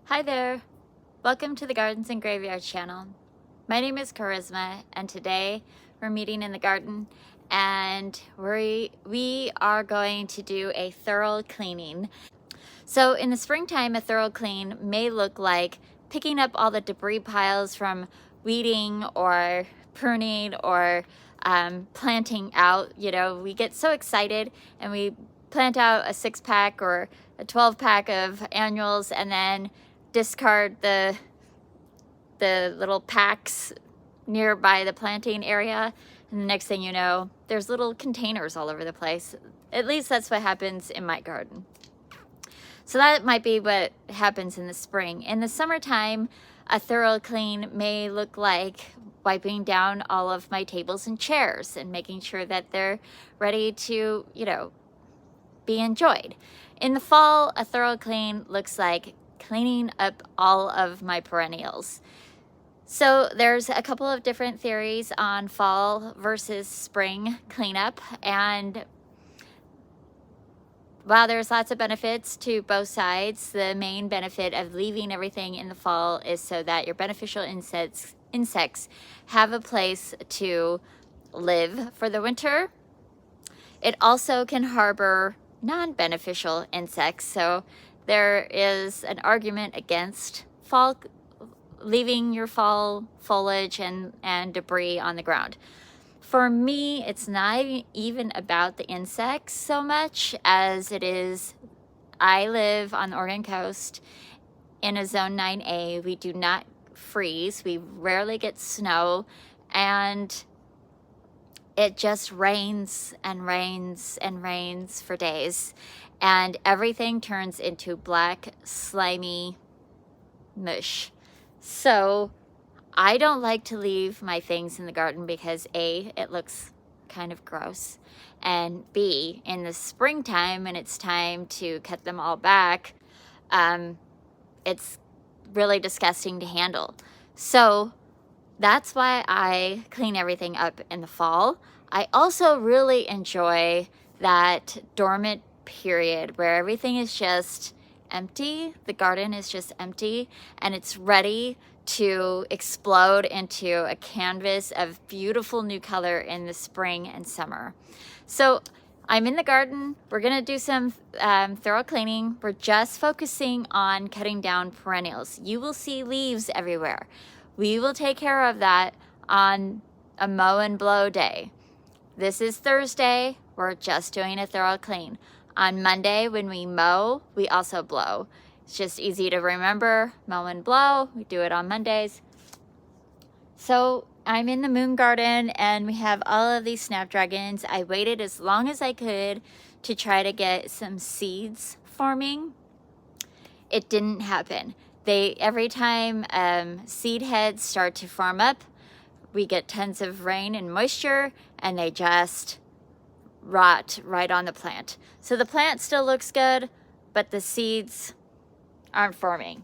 Hi there! Welcome to the Gardens and Graveyards channel. My name is Charisma, and today we're meeting in the garden and we are going to do a thorough cleaning. So in the springtime, a thorough clean may look like picking up all the debris piles from weeding or pruning or planting out. You know, we get so excited and we plant out a 6-pack or a 12-pack of annuals and then discard the little packs nearby the planting area, and the next thing you know, there's little containers all over the place. At least that's what happens in my garden. So that might be what happens in the spring. In the summertime, a thorough clean may look like wiping down all of my tables and chairs and making sure that they're ready to, be enjoyed. In the fall, a thorough clean looks like cleaning up all of my perennials. So there's a couple of different theories on fall versus spring cleanup, and while there's lots of benefits to both sides, the main benefit of leaving everything in the fall is so that your beneficial insects have a place to live for the winter. It also can harbor non-beneficial insects, so there is an argument against leaving your fall foliage and debris on the ground. For me, it's not even about the insects so much as it is, I live on the Oregon coast in a zone 9A. We do not freeze. We rarely get snow, and it just rains and rains and rains for days, and everything turns into black, slimy mush. So I don't like to leave my things in the garden because A, it looks kind of gross, and B, in the springtime when it's time to cut them all back, it's really disgusting to handle. So that's why I clean everything up in the fall. I also really enjoy that dormant period where everything is just empty. The garden is just empty and it's ready to explode into a canvas of beautiful new color in the spring and summer. So I'm in the garden. We're gonna do some thorough cleaning. We're just focusing on cutting down perennials. You will see leaves everywhere. We will take care of that on a mow and blow day. This is Thursday. We're just doing a thorough clean. On Monday, when we mow, we also blow. It's just easy to remember, mow and blow. We do it on Mondays. So I'm in the moon garden and we have all of these snapdragons. I waited as long as I could to try to get some seeds forming. It didn't happen. Every time seed heads start to form up, we get tons of rain and moisture and they just rot right on the plant. So the plant still looks good, but the seeds aren't forming.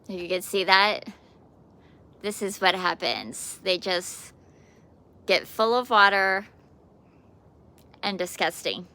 You can see that. This is what happens. They just get full of water and disgusting.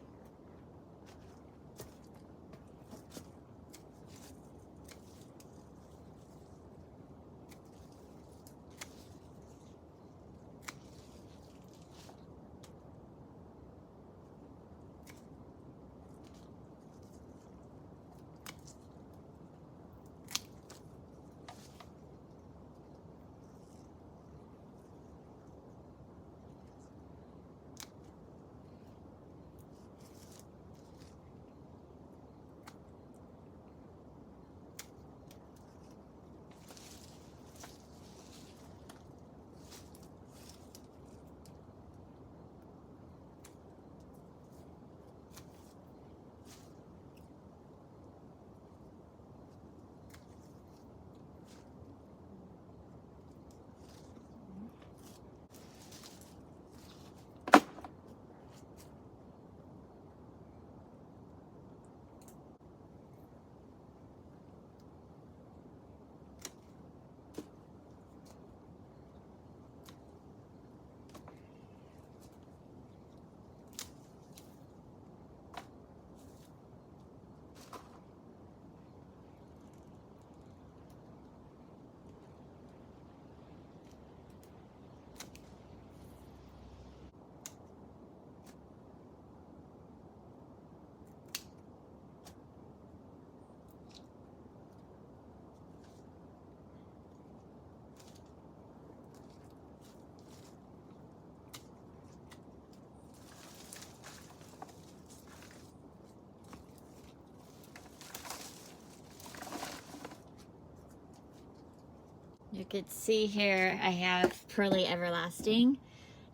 can see here, I have Pearly Everlasting,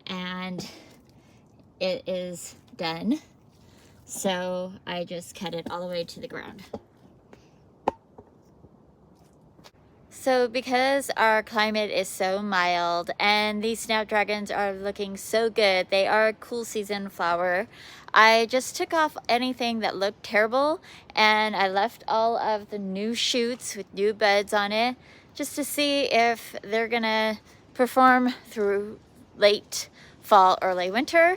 and it is done. So I just cut it all the way to the ground. So because our climate is so mild and these snapdragons are looking so good, they are a cool season flower, I just took off anything that looked terrible and I left all of the new shoots with new buds on it just to see if they're gonna perform through late fall, early winter.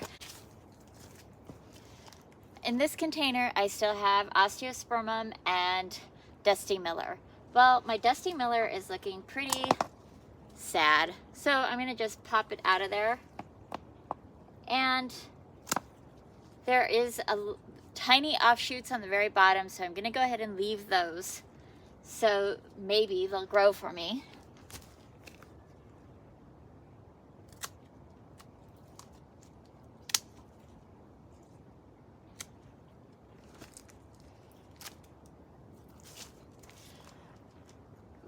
In this container, I still have Osteospermum and Dusty Miller. Well, my Dusty Miller is looking pretty sad, so I'm gonna just pop it out of there. And there is a tiny offshoots on the very bottom, so I'm gonna go ahead and leave those. So maybe they'll grow for me.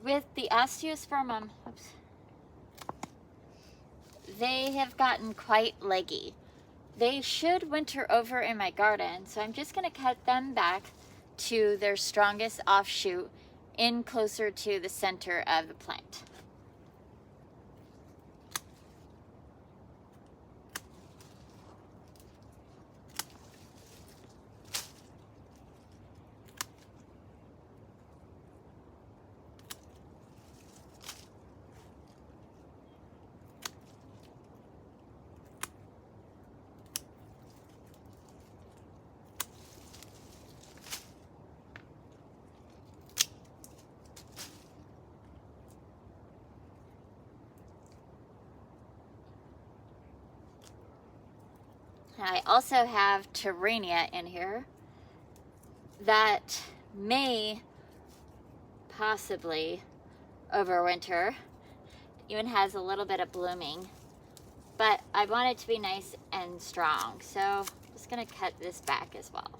With the Osteospermum, oops, they have gotten quite leggy. They should winter over in my garden, so I'm just gonna cut them back to their strongest offshoot in closer to the center of the plant. I also have Terrania in here that may possibly overwinter. Even has a little bit of blooming, but I want it to be nice and strong, so I'm just gonna cut this back as well.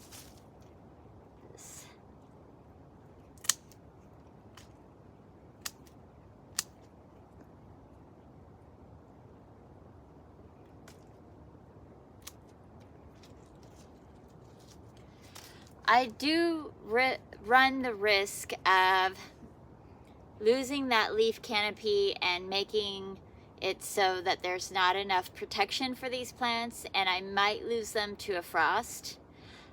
I do run the risk of losing that leaf canopy and making it so that there's not enough protection for these plants, and I might lose them to a frost.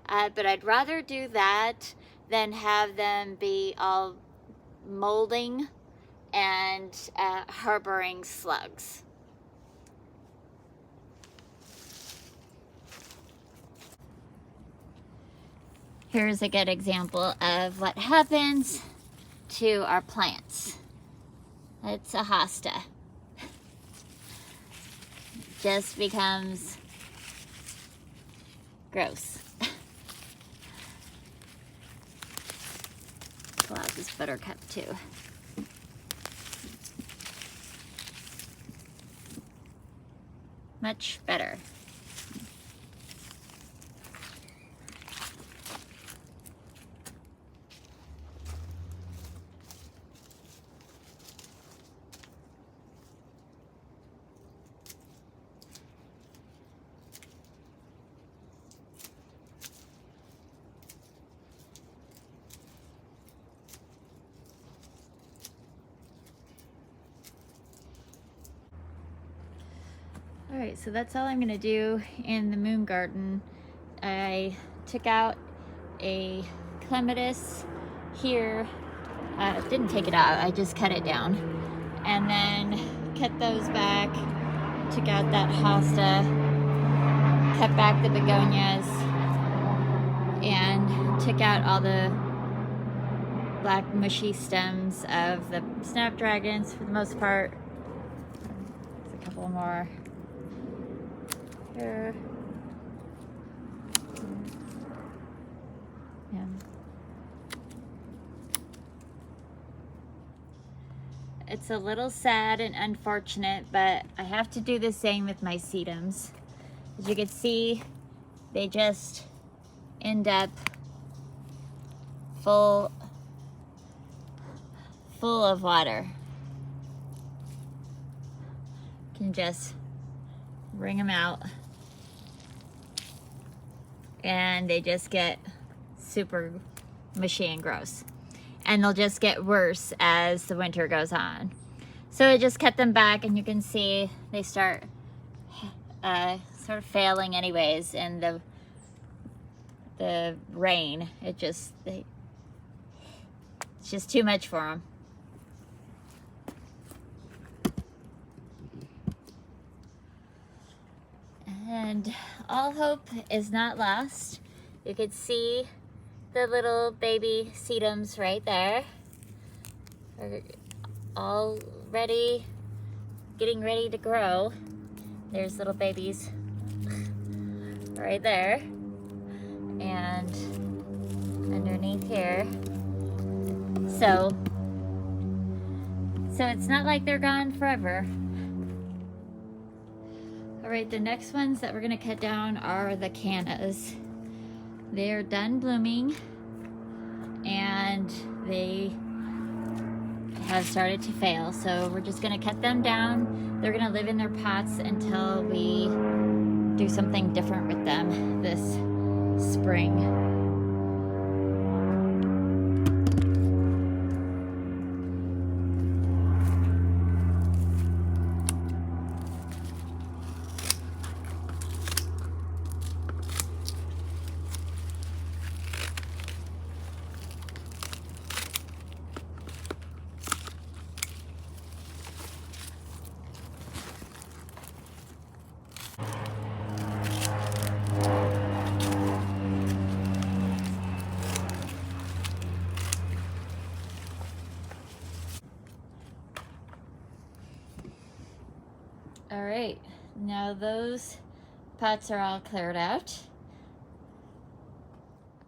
But I'd rather do that than have them be all molding and harboring slugs. Here's a good example of what happens to our plants. It's a hosta. Just becomes gross. Pull out this buttercup too. Much better. All right, so that's all I'm gonna do in the moon garden. I took out a clematis here. Didn't take it out, I just cut it down. And then cut those back, took out that hosta, cut back the begonias, and took out all the black mushy stems of the snapdragons for the most part. There's a couple more here. Yeah. It's a little sad and unfortunate, but I have to do the same with my sedums. As you can see, they just end up full of water. can just wring them out, and they just get super mushy and gross, and they'll just get worse as the winter goes on. So I just cut them back, and you can see they start sort of failing anyways in the rain. It's just too much for them. And all hope is not lost. You could see the little baby sedums right there. They're all ready, getting ready to grow. There's little babies right there. And underneath here. So it's not like they're gone forever. All right, the next ones that we're gonna cut down are the cannas. They're done blooming, and they have started to fail. So we're just gonna cut them down. They're gonna live in their pots until we do something different with them this spring. All right, now those pots are all cleared out.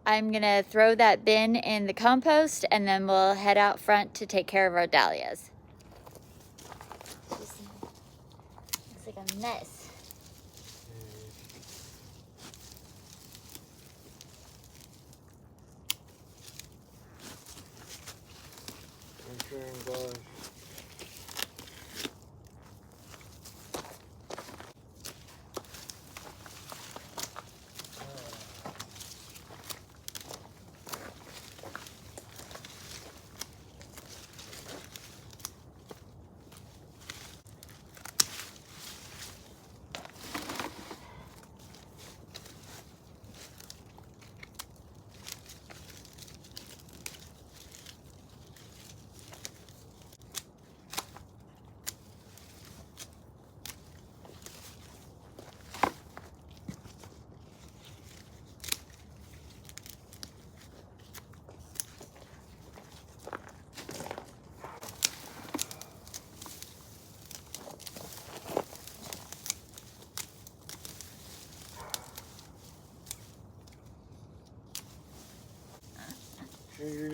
I'm gonna throw that bin in the compost, and then we'll head out front to take care of our dahlias. Looks like a mess. You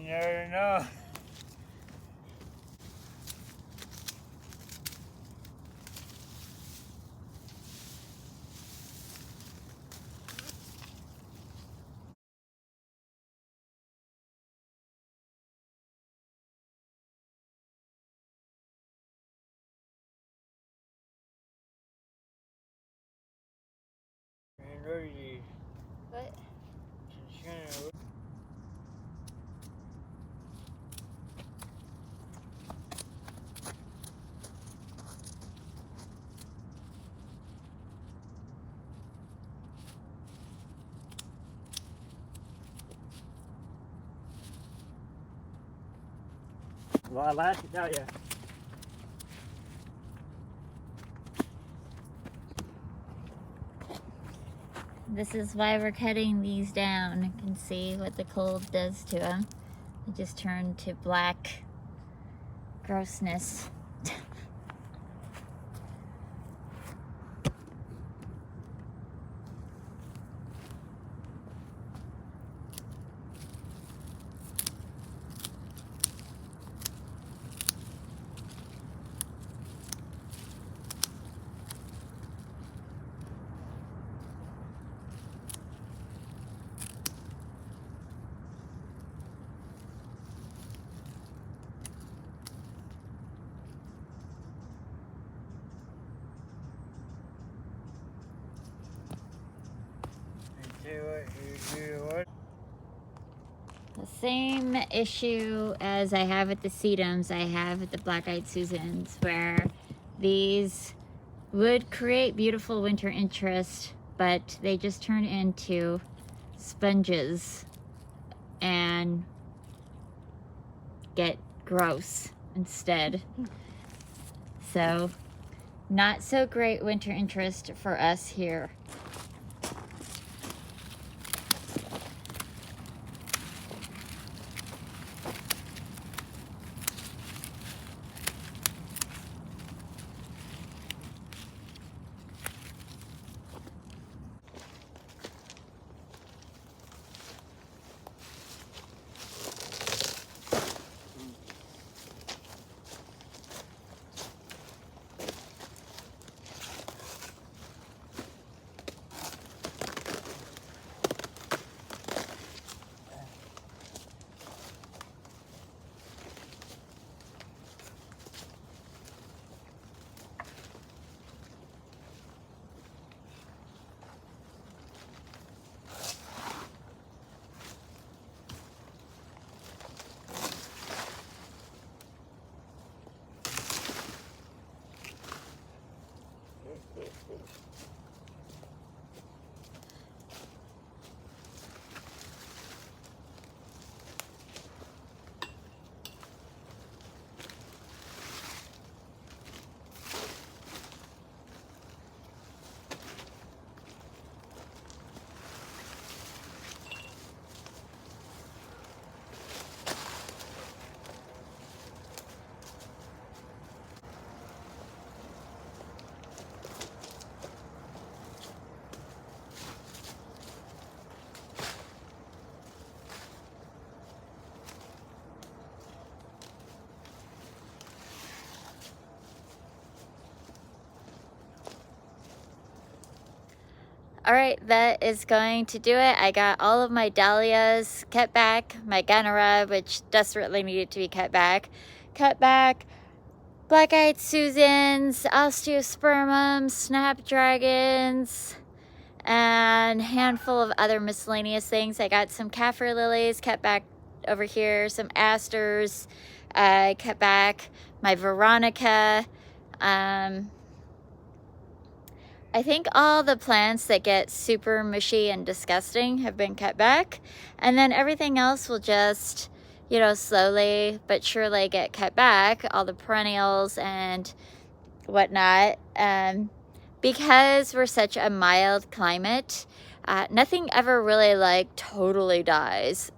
never know. What? Well, I lashed it out, yeah. This is why we're cutting these down. You can see what the cold does to them. They just turn to black grossness. The same issue as I have with the sedums, I have with the black-eyed Susans, where these would create beautiful winter interest, but they just turn into sponges and get gross instead. So, not so great winter interest for us here. All right, that is going to do it. I got all of my dahlias cut back, my Ganara, which desperately needed to be cut back, black-eyed Susans, osteospermums, snapdragons, and a handful of other miscellaneous things. I got some kaffir lilies cut back over here, some asters, cut back, my veronica. I think all the plants that get super mushy and disgusting have been cut back, and then everything else will just, you know, slowly but surely get cut back, all the perennials and whatnot. Because we're such a mild climate, nothing ever really like totally dies.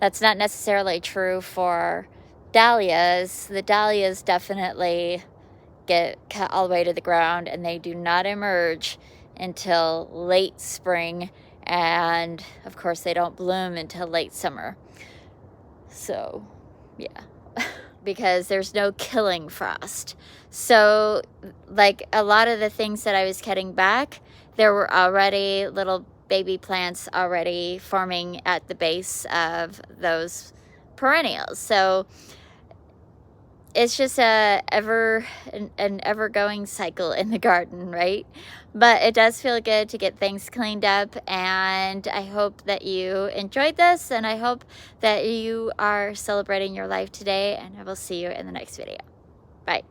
That's not necessarily true for dahlias. The dahlias definitely get cut all the way to the ground, and they do not emerge until late spring, and of course they don't bloom until late summer. So yeah, because there's no killing frost. So like a lot of the things that I was cutting back, there were already little baby plants already forming at the base of those perennials. So it's just an ever-going cycle in the garden, right? But it does feel good to get things cleaned up, and I hope that you enjoyed this, and I hope that you are celebrating your life today, and I will see you in the next video. Bye.